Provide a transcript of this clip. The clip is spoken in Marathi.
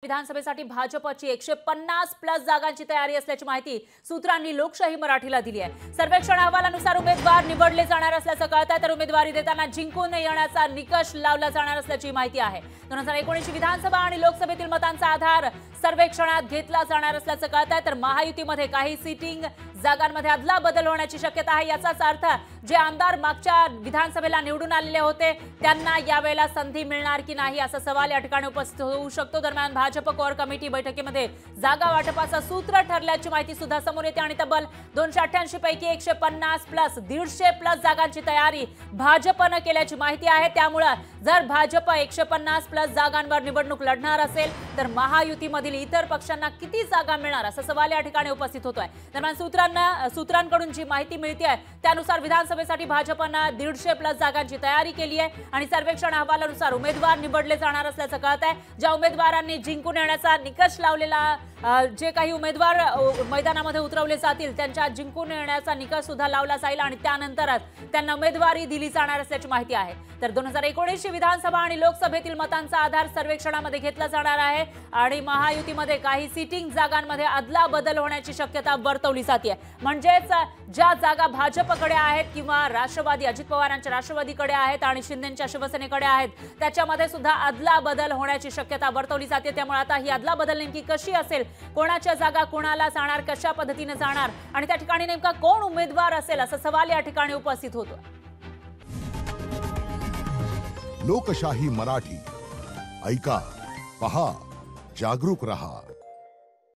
विधानसभेसाठी भाजपची 150 प्लस जागांची तयारी असल्याची माहिती सूत्रांनी लोकशाही मराठीला दिली आहे। सर्वेक्षण अहवालानुसार उमेदवार निवडले जाणार असल्याचं कळतंय, तर उमेदवारी देताना जिंकून येण्याचा निकष लावला जाणार असल्याची माहिती आहे। 2019 विधानसभा आणि लोकसभेतील मतांचा आधार सर्वेक्षणात घेतला जाणार असल्याचं कळतंय, तर महायुतीमध्ये काही सीटिंग जागांमध्ये अदला बदल होण्याची शक्यता आहे। याचाच अर्थ जे आमदार मागच्या विधानसभेला निवडून आलेले होते त्यांना यावेळेला संधी मिळणार की नाही असा सवाल या ठिकाणी उपस्थित होऊ शकतो। दरम्यान भाजप कोर कमिटी बैठकीमध्ये जागा वाटपाचं सूत्र ठरल्याची माहिती सुद्धा समोर येते आणि तब्बल 288 पैकी 150 प्लस 150 प्लस जागांची तयारी भाजपने केल्याची माहिती आहे। त्यामुळे जर भाजप 150 प्लस जागांवर निवडणूक लढणार असेल तर महायुतीमधील इतर पक्षांना किती जागा मिळणार असा सवाल या ठिकाणी उपस्थित होतोय। दरम्यान सूत्रांकडून जी माहिती मिळते आहे त्यानुसार विधानसभेसाठी भाजपने 150 प्लस जागांची तयारी केली आहे आणि सर्वेक्षण अहवालानुसार उमेदवार निवडले जाणार असल्याचं कळतंय। ज्या उमेदवारांनी जिंकून येण्याचा निकष लावलेला जे काही उमेदवार मैदानामध्ये उतरवले जातील त्यांच्या जिंकून येण्याचा निकष सुद्धा लावला जाईल आणि त्यानंतरच त्यांना उमेदवारी दिली जाणार असल्याची माहिती आहे। तर 2019 विधानसभा आणि लोकसभेतील मतांचा आधार सर्वेक्षणामध्ये घेतला जाणार आहे आणि महायुतीमध्ये काही सीटिंग जागांमध्ये अदला बदल होण्याची शक्यता वर्तवली जाते। म्हणजेच ज्या जागा भाजपकडे आहेत किंवा राष्ट्रवादी अजित पवारांच्या राष्ट्रवादीकडे आहेत आणि शिंदेंच्या शिवसेनेकडे आहेत त्याच्यामध्ये सुद्धा अदला बदल होण्याची शक्यता वर्तवली जाते। त्यामुळे आता ही अदला बदल नेमकी कशी असेल, कोणाच्या जागा कोणाला जाणार, कशा पद्धतीने जाणार आणि त्या ठिकाणी नेमका कोण उमेदवार असेल असा सवाल या ठिकाणी उपस्थित होतो। लोकशाही मराठी ऐका, पहा, जागरूक रहा।